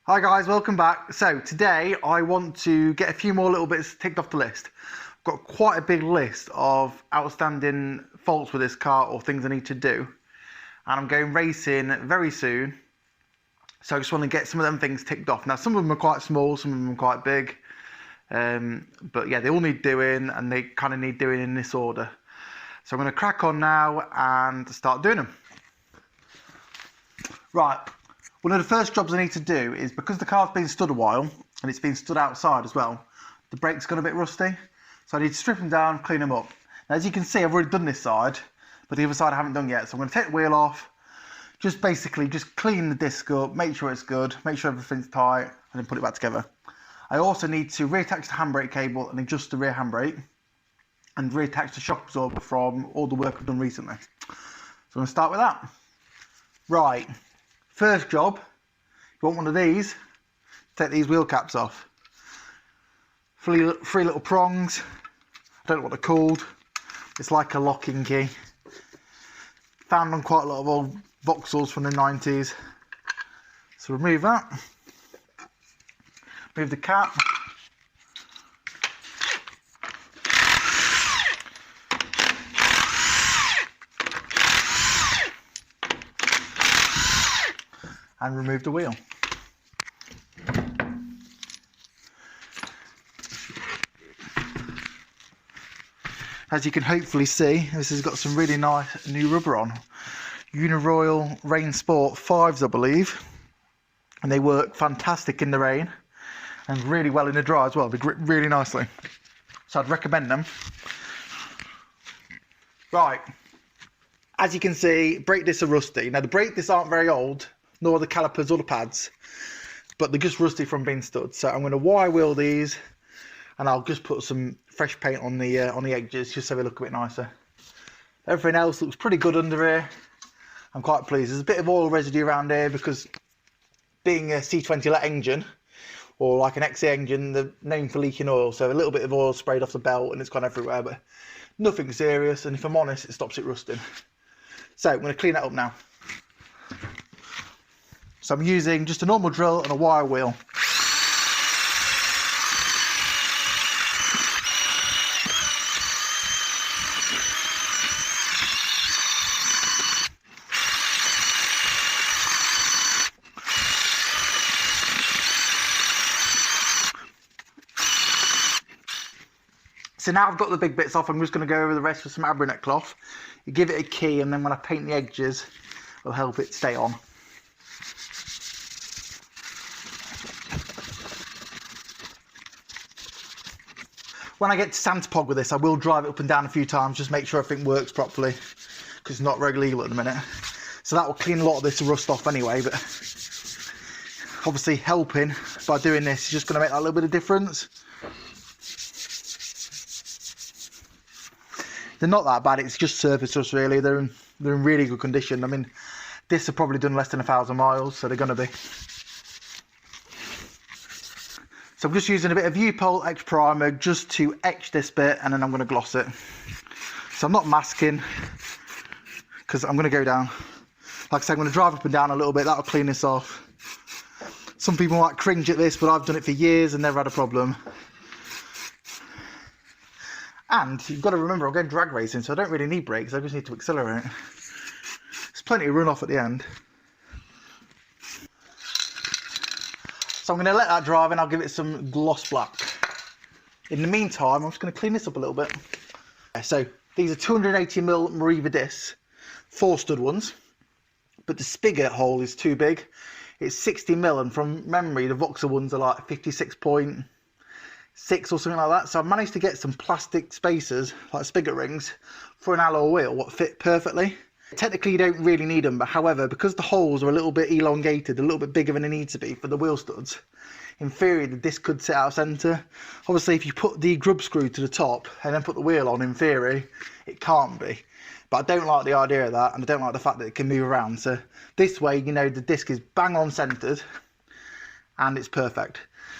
Hi guys, welcome back. So today I want to get a few more little bits ticked off the list. I've got quite a big list of outstanding faults with this car or things I need to do. And I'm going racing very soon. So I just want to get some of them things ticked off. Now some of them are quite small, some of them are quite big. But yeah, they all need doing and they kind of need doing in this order. So I'm going to crack on now and start doing them. Right. One of the first jobs I need to do is, because the car's been stood a while and it's been stood outside as well, the brakes got a bit rusty, so I need to strip them down, clean them up. Now, as you can see, I've already done this side, but the other side I haven't done yet, so I'm going to take the wheel off, just clean the disc up, make sure it's good, make sure everything's tight, and then put it back together. I also need to reattach the handbrake cable and adjust the rear handbrake, and reattach the shock absorber from all the work I've done recently. So I'm going to start with that. Right. First job, you want one of these, take these wheel caps off. Three little prongs, I don't know what they're called, it's like a locking key. Found on quite a lot of old Vauxhalls from the 90s. So remove that, remove the cap. And remove the wheel. As you can hopefully see, this has got some really nice new rubber on. Uniroyal Rain Sport 5s, I believe. And they work fantastic in the rain and really well in the dry as well. They grip really nicely. So I'd recommend them. Right. As you can see, brake discs are rusty. Now the brake discs aren't very old, nor the calipers or the pads, but they're just rusty from being stood. So I'm going to wire wheel these, and I'll just put some fresh paint on the edges just so they look a bit nicer. Everything else looks pretty good under here. I'm quite pleased. There's a bit of oil residue around here because, being a C20 let engine or like an XE engine, they're known for leaking oil, so a little bit of oil sprayed off the belt and it's gone everywhere, but nothing serious, and if I'm honest, it stops it rusting. So I'm going to clean that up now. So I'm using just a normal drill and a wire wheel. So now I've got the big bits off, I'm just going to go over the rest with some abranet cloth. You give it a key, and then when I paint the edges, it'll help it stay on. When I get to Santapog with this, I will drive it up and down a few times, just make sure everything works properly, because it's not very legal at the minute. So that will clean a lot of this rust off anyway, but obviously helping by doing this is just going to make that little bit of difference. They're not that bad, it's just surface rust really, they're in really good condition. I mean, this have probably done less than 1,000 miles, so they're going to be. So I'm just using a bit of U-Pol X primer just to etch this bit, and then I'm going to gloss it. So I'm not masking because I'm going to go down. Like I said, I'm going to drive up and down a little bit, that'll clean this off. Some people might cringe at this, but I've done it for years and never had a problem. And you've got to remember, I'm going drag racing, so I don't really need brakes, I just need to accelerate. There's plenty of runoff at the end. So I'm going to let that dry and I'll give it some gloss black. In the meantime, I'm just going to clean this up a little bit. So these are 280mm Mariva discs, 4 stud ones, but the spigot hole is too big. It's 60mm, and from memory, the Vauxhall ones are like 56.6 or something like that. So I've managed to get some plastic spacers, like spigot rings, for an alloy wheel, what fit perfectly. Technically you don't really need them, but however, because the holes are a little bit elongated, a little bit bigger than they need to be for the wheel studs, in theory the disc could sit out of centre. Obviously if you put the grub screw to the top and then put the wheel on, in theory it can't be. But I don't like the idea of that, and I don't like the fact that it can move around. So this way, you know, the disc is bang on centred and it's perfect.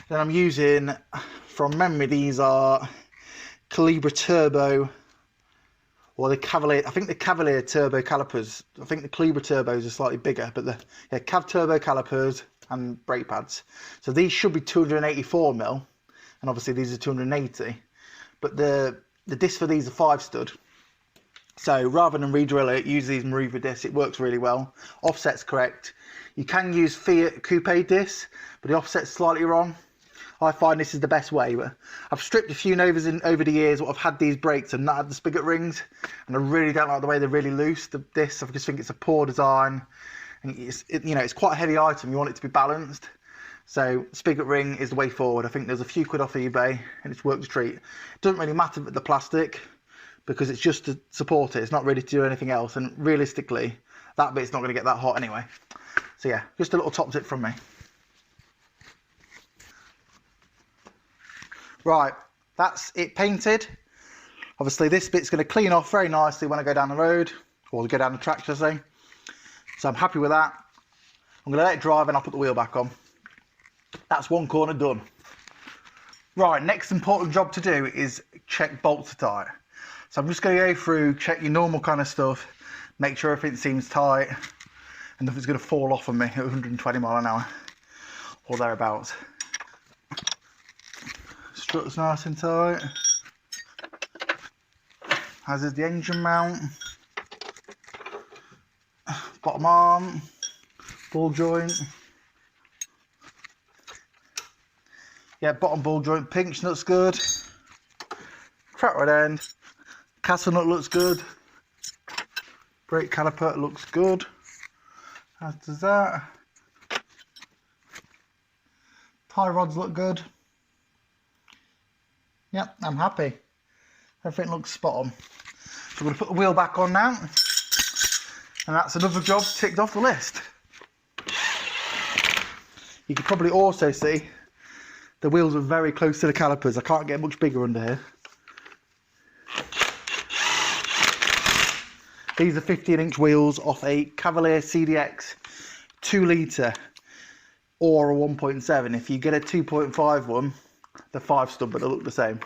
Then I'm using, from memory, these are Cavalier Turbo, or the Cavalier, I think the Cavalier Turbo calipers. I think the Cavalier Turbos are slightly bigger, but the Cav Turbo calipers, and brake pads. So these should be 284mm, and obviously these are 280, but the discs for these are 5 stud. So rather than re-drill it, use these Mariva discs. It works really well. Offset's correct. You can use Fiat Coupe discs, but the offset's slightly wrong. I find this is the best way. But I've stripped a few Novas in over the years. I've had these brakes and not had the spigot rings, and I really don't like the way they're really loose. The discs, I just think it's a poor design, and it's quite a heavy item. You want it to be balanced. So spigot ring is the way forward. I think there's a few quid off eBay, and it's worked a treat. It doesn't really matter with the plastic, because it's just to support it. It's not really to do anything else, and realistically that bit's not going to get that hot anyway. So yeah, just a little top tip from me. Right, that's it painted. Obviously this bit's going to clean off very nicely when I go down the road, or go down the track, should I say. So I'm happy with that. I'm going to let it drive and I'll put the wheel back on. That's one corner done. Right, next important job to do is check bolts are tight. So I'm just going to go through, check your normal kind of stuff, make sure everything seems tight and nothing's going to fall off on me at 120 mile an hour or thereabouts. Struts nice and tight, as is the engine mount, bottom arm, ball joint. Yeah, bottom ball joint pinch nut's good, track rod end, castle nut looks good, brake caliper looks good, as does that. Tie rods look good. Yep, I'm happy. Everything looks spot on. So I'm going to put the wheel back on now, and that's another job ticked off the list. You can probably also see the wheels are very close to the calipers. I can't get much bigger under here. These are 15-inch wheels off a Cavalier CDX 2 litre or a 1.7. If you get a 2.5 one, they're 5 stud, but they look the same.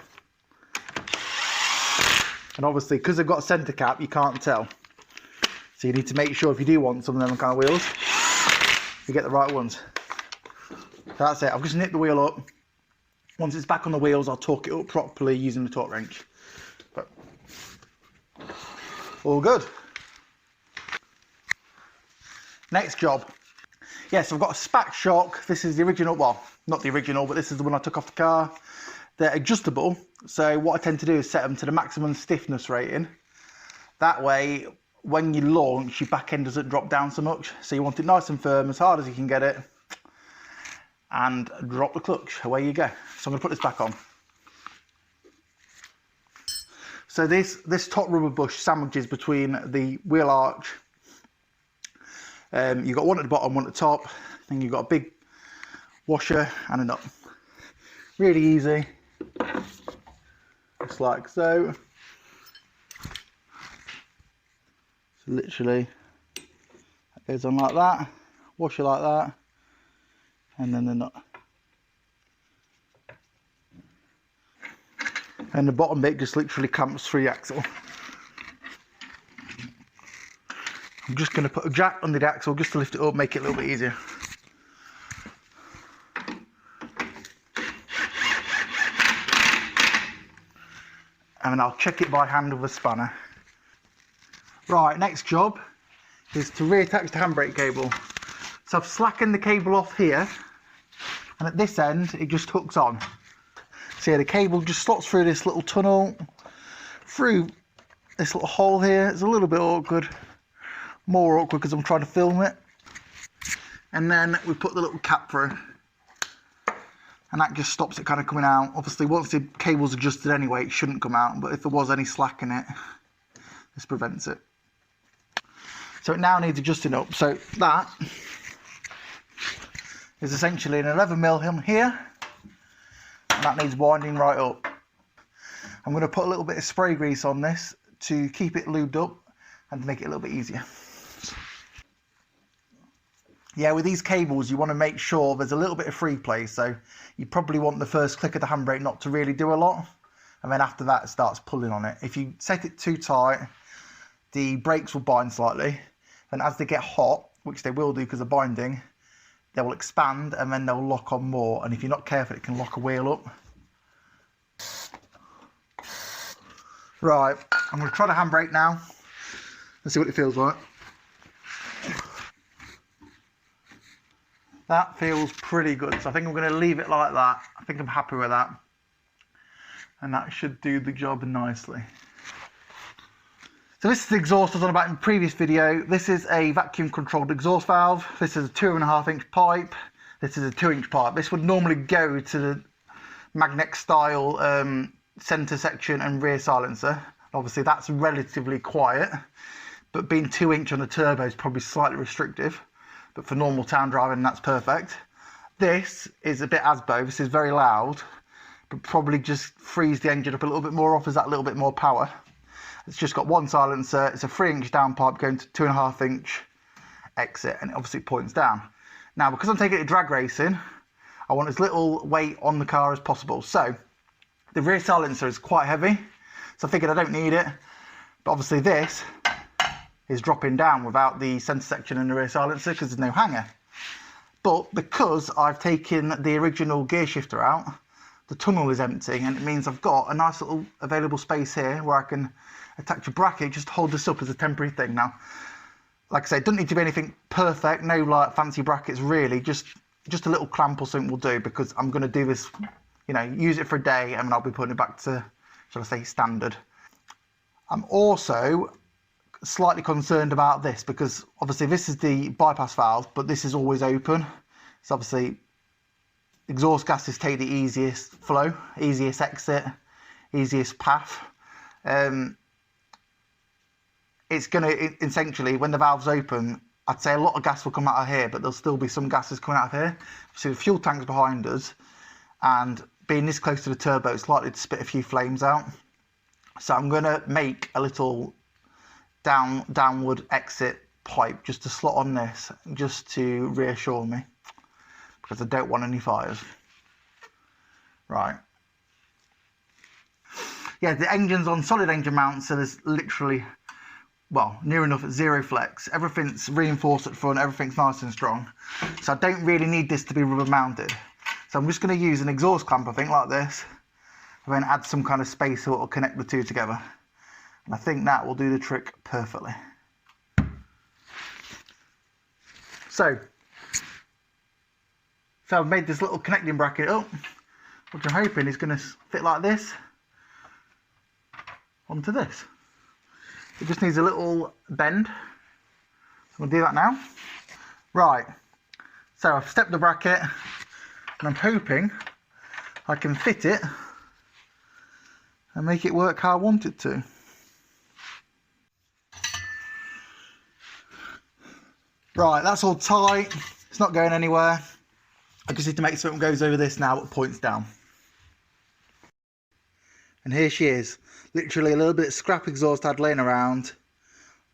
And obviously, because they've got a centre cap, you can't tell. So you need to make sure if you do want some of them kind of wheels, you get the right ones. So that's it. I've just nipped the wheel up. Once it's back on the wheels, I'll torque it up properly using the torque wrench. But all good. Next job. Yes, I've got a SPAC shock. This is the original, well, not the original, but this is the one I took off the car. They're adjustable, so what I tend to do is set them to the maximum stiffness rating. That way, when you launch, your back end doesn't drop down so much. So you want it nice and firm, as hard as you can get it, and drop the clutch, away you go. So I'm going to put this back on. So this top rubber bush sandwiches between the wheel arch. You've got one at the bottom, one at the top, then you've got a big washer and a nut. Really easy, just like so. So literally, that goes on like that, washer like that, and then the nut. And the bottom bit just literally clamps through the axle. I'm just going to put a jack under the axle just to lift it up, make it a little bit easier. And then I'll check it by hand with a spanner. Right, next job is to reattach the handbrake cable. So I've slackened the cable off here, and at this end it just hooks on. So yeah, the cable just slots through this little tunnel, through this little hole here. It's a little bit awkward, more awkward because I'm trying to film it. And then we put the little cap through, and that just stops it kind of coming out. Obviously once the cable's adjusted anyway, it shouldn't come out, but if there was any slack in it, this prevents it. So it now needs adjusting up. So that is essentially an 11mm here, and that needs winding right up. I'm going to put a little bit of spray grease on this to keep it lubed up and make it a little bit easier. Yeah, with these cables you want to make sure there's a little bit of free play, so you probably want the first click of the handbrake not to really do a lot, and then after that it starts pulling on it. If you set it too tight, the brakes will bind slightly, and as they get hot, which they will do because of binding, they will expand and then they'll lock on more, and if you're not careful it can lock a wheel up. Right, I'm going to try the handbrake now. Let's see what it feels like. That feels pretty good, so I think I'm going to leave it like that. I think I'm happy with that. And that should do the job nicely. So this is the exhaust I was on about in the previous video. This is a vacuum controlled exhaust valve. This is a 2.5-inch pipe. This is a 2-inch pipe. This would normally go to the magnet style centre section and rear silencer. Obviously that's relatively quiet, but being 2-inch on a turbo is probably slightly restrictive, but for normal town driving that's perfect. This is a bit ASBO. This is very loud, but probably just frees the engine up a little bit more, offers that little bit more power. It's just got one silencer. It's a 3-inch downpipe going to 2.5-inch exit, and obviously it points down. Now, because I'm taking it to drag racing, I want as little weight on the car as possible. So the rear silencer is quite heavy, so I figured I don't need it. But obviously this is dropping down without the centre section and the rear silencer because there's no hanger. But because I've taken the original gear shifter out, the tunnel is empty, and it means I've got a nice little available space here where I can attach a bracket just to hold this up as a temporary thing. Now, like I say, it doesn't need to be anything perfect, no like fancy brackets really, just a little clamp or something will do, because I'm going to do this, you know, use it for a day and then I'll be putting it back to, shall I say, standard. I'm also slightly concerned about this because obviously this is the bypass valve, but this is always open. So obviously exhaust gases take the easiest flow, easiest exit, easiest path. It's going to, essentially, when the valve's open, I'd say a lot of gas will come out of here, but there'll still be some gases coming out of here. So the fuel tank's behind us, and being this close to the turbo, it's likely to spit a few flames out. So I'm going to make a little downward exit pipe just to slot on this, just to reassure me, because I don't want any fires. Right. Yeah, the engine's on solid engine mount, so there's literally, well, near enough at zero flex. Everything's reinforced at front, everything's nice and strong. So I don't really need this to be rubber mounted. So I'm just going to use an exhaust clamp, I think, like this, and then add some kind of spacer that will connect the two together. And I think that will do the trick perfectly. So I've made this little connecting bracket up, which I'm hoping is going to fit like this onto this. It just needs a little bend. So we'll do that now. Right, so I've stepped the bracket and I'm hoping I can fit it and make it work how I want it to. Right, that's all tight. It's not going anywhere. I just need to make sure it goes over this now, it points down. And here she is. Literally a little bit of scrap exhaust I had laying around.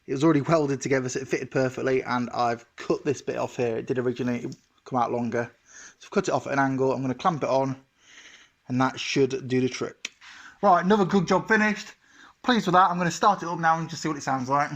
It was already welded together, so it fitted perfectly, and I've cut this bit off here. It did originally come out longer. So I've cut it off at an angle. I'm going to clamp it on, and that should do the trick. Right, another good job finished. Pleased with that. I'm going to start it up now and just see what it sounds like.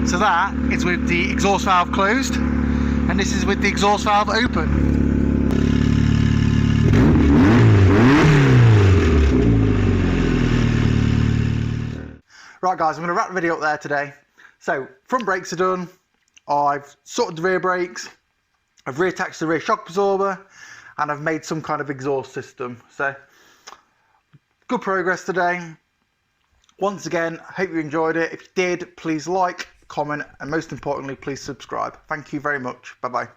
So that is with the exhaust valve closed, and this is with the exhaust valve open. Right guys, I'm going to wrap the video up there today. So front brakes are done, I've sorted the rear brakes, I've reattached the rear shock absorber, and I've made some kind of exhaust system. So good progress today. Once again, I hope you enjoyed it. If you did, please like, comment, and most importantly, please subscribe. Thank you very much. Bye bye.